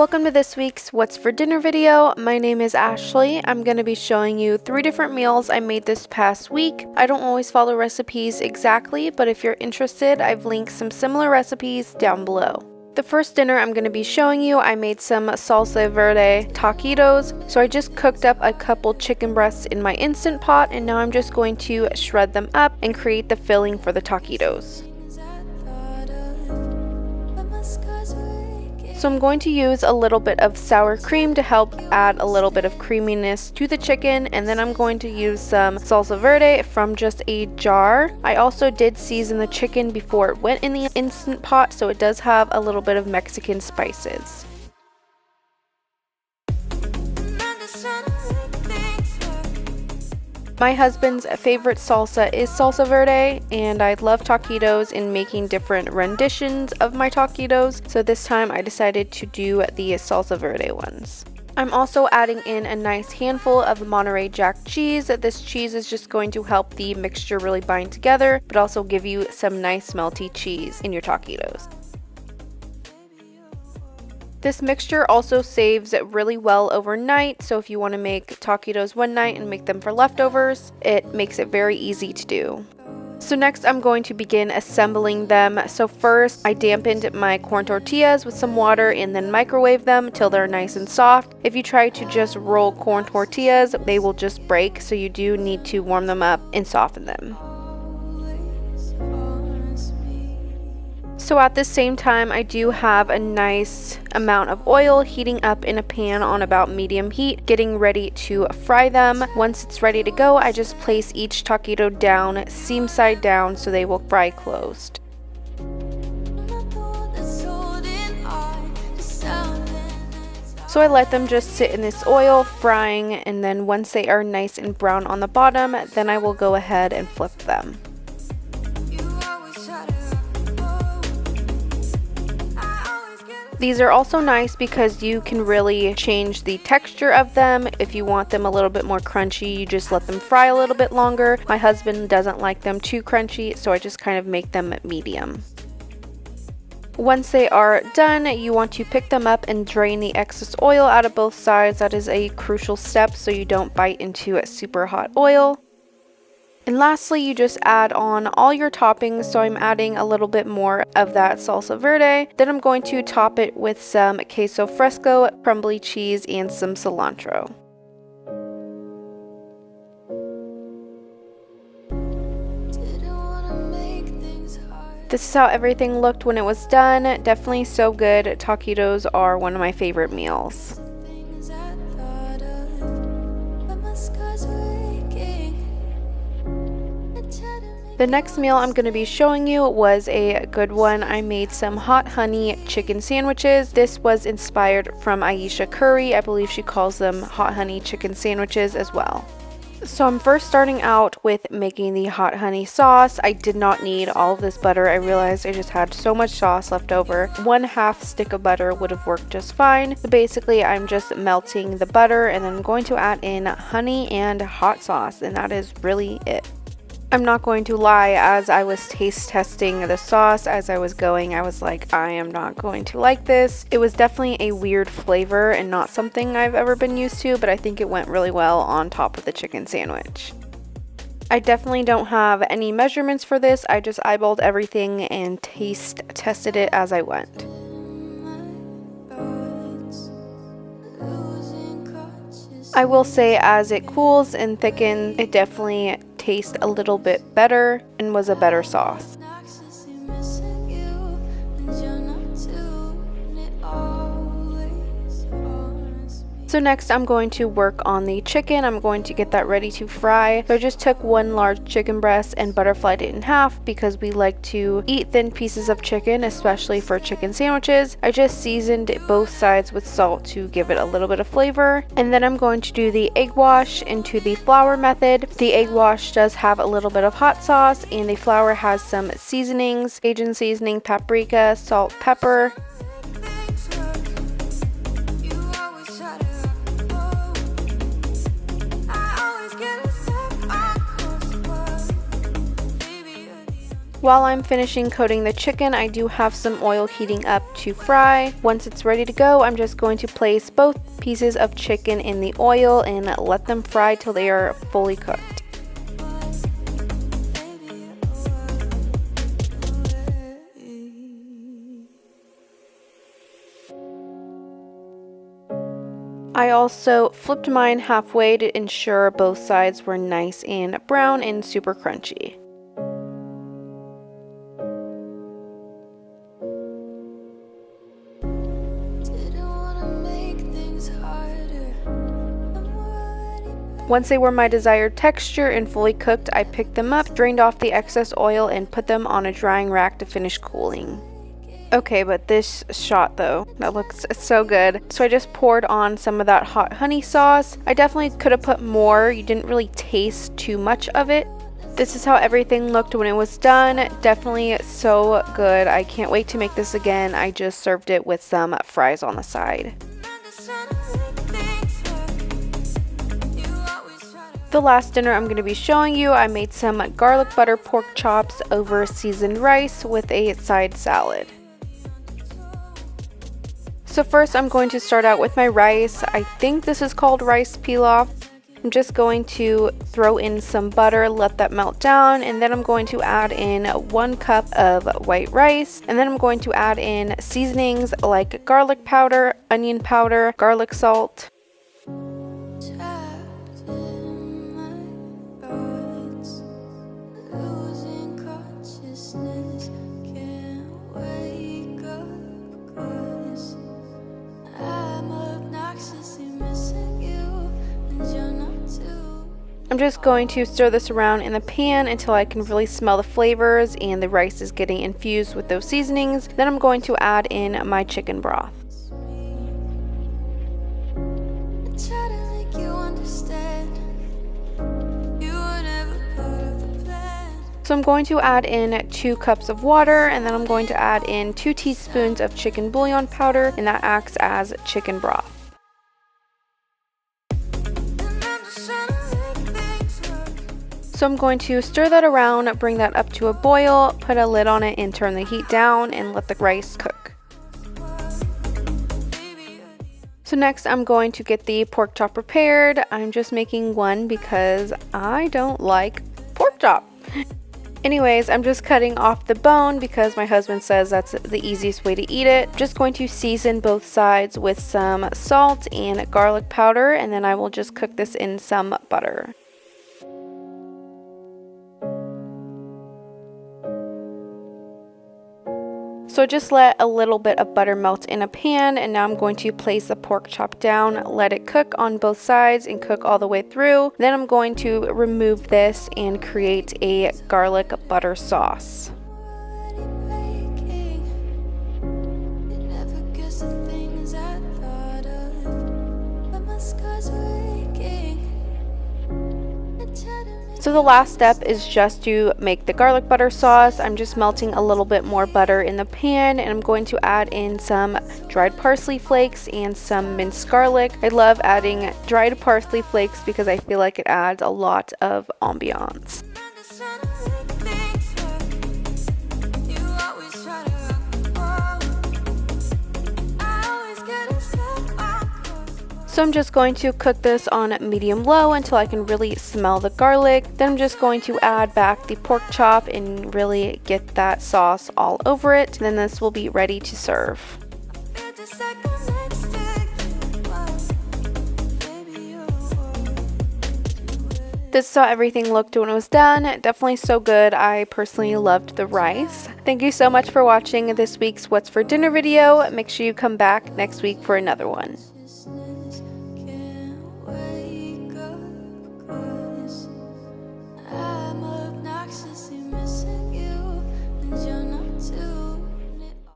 Welcome to this week's What's for Dinner video. My name is Ashley. I'm going to be showing you 3 different meals I made this past week. I don't always follow recipes exactly, but if you're interested, I've linked some similar recipes down below. The first dinner I'm going to be showing you, I made some Salsa Verde Taquitos. So I just cooked up a couple chicken breasts in my Instant Pot, and now I'm just going to shred them up and create the filling for the taquitos. So I'm going to use a little bit of sour cream to help add a little bit of creaminess to the chicken, and then I'm going to use some salsa verde from just a jar. I also did season the chicken before it went in the Instant Pot, so it does have a little bit of Mexican spices. My husband's favorite salsa is salsa verde, and I love taquitos in making different renditions of my taquitos, so this time I decided to do the salsa verde ones. I'm also adding in a nice handful of Monterey Jack cheese. This cheese is just going to help the mixture really bind together, but also give you some nice melty cheese in your taquitos. This mixture also saves really well overnight, so if you want to make taquitos one night and make them for leftovers, it makes it very easy to do. So next I'm going to begin assembling them. So first I dampened my corn tortillas with some water and then microwave them till they're nice and soft. If you try to just roll corn tortillas, they will just break, so you do need to warm them up and soften them. So at the same time, I do have a nice amount of oil heating up in a pan on about medium heat, getting ready to fry them. Once it's ready to go, I just place each taquito down, seam side down, so they will fry closed. So I let them just sit in this oil, frying, and then once they are nice and brown on the bottom, then I will go ahead and flip them. These are also nice because you can really change the texture of them. If you want them a little bit more crunchy, you just let them fry a little bit longer. My husband doesn't like them too crunchy, so I just kind of make them medium. Once they are done, you want to pick them up and drain the excess oil out of both sides. That is a crucial step so you don't bite into a super hot oil. And lastly, you just add on all your toppings. So I'm adding a little bit more of that salsa verde. Then I'm going to top it with some queso fresco, crumbly cheese, and some cilantro. This is how everything looked when it was done. Definitely so good. Taquitos are one of my favorite meals. The next meal I'm going to be showing you was a good one. I made some hot honey chicken sandwiches. This was inspired from Aisha Curry. I believe she calls them hot honey chicken sandwiches as well. So I'm first starting out with making the hot honey sauce. I did not need all of this butter. I realized I just had so much sauce left over. 1/2 stick of butter would have worked just fine. So basically I'm just melting the butter, and then I'm going to add in honey and hot sauce, and that is really it. I'm not going to lie, as I was taste testing the sauce as I was going, I was like, I am not going to like this. It was definitely a weird flavor and not something I've ever been used to, but I think it went really well on top of the chicken sandwich. I definitely don't have any measurements for this. I just eyeballed everything and taste tested it as I went. I will say, as it cools and thickens, it definitely tastes a little bit better and was a better sauce. So next I'm going to work on the chicken. I'm going to get that ready to fry. So I just took 1 large chicken breast and butterflied it in half because we like to eat thin pieces of chicken, especially for chicken sandwiches. I just seasoned both sides with salt to give it a little bit of flavor. And then I'm going to do the egg wash into the flour method. The egg wash does have a little bit of hot sauce, and the flour has some seasonings, Cajun seasoning, paprika, salt, pepper. While I'm finishing coating the chicken, I do have some oil heating up to fry. Once it's ready to go, I'm just going to place both pieces of chicken in the oil and let them fry till they are fully cooked. I also flipped mine halfway to ensure both sides were nice and brown and super crunchy. Once they were my desired texture and fully cooked, I picked them up, drained off the excess oil, and put them on a drying rack to finish cooling. Okay, but this shot though, that looks so good. So I just poured on some of that hot honey sauce. I definitely could have put more. You didn't really taste too much of it. This is how everything looked when it was done. Definitely so good. I can't wait to make this again. I just served it with some fries on the side. The last dinner I'm going to be showing you, I made some garlic butter pork chops over seasoned rice with a side salad. So first I'm going to start out with my rice. I think this is called rice pilaf. I'm just going to throw in some butter, let that melt down, and then I'm going to add in 1 cup of white rice, and then I'm going to add in seasonings like garlic powder, onion powder, garlic salt. I'm just going to stir this around in the pan until I can really smell the flavors and the rice is getting infused with those seasonings. Then I'm going to add in my chicken broth. So I'm going to add in 2 cups of water, and then I'm going to add in 2 teaspoons of chicken bouillon powder, and that acts as chicken broth. So I'm going to stir that around, bring that up to a boil, put a lid on it and turn the heat down and let the rice cook. So next I'm going to get the pork chop prepared. I'm just making one because I don't like pork chop. Anyways, I'm just cutting off the bone because my husband says that's the easiest way to eat it. Just going to season both sides with some salt and garlic powder, and then I will just cook this in some butter. So just let a little bit of butter melt in a pan, and now I'm going to place the pork chop down, let it cook on both sides and cook all the way through. Then I'm going to remove this and create a garlic butter sauce. So the last step is just to make the garlic butter sauce. I'm just melting a little bit more butter in the pan, and I'm going to add in some dried parsley flakes and some minced garlic. I love adding dried parsley flakes because I feel like it adds a lot of ambiance. So I'm just going to cook this on medium-low until I can really smell the garlic. Then I'm just going to add back the pork chop and really get that sauce all over it. Then this will be ready to serve. This is how everything looked when it was done. Definitely so good. I personally loved the rice. Thank you so much for watching this week's What's for Dinner video. Make sure you come back next week for another one.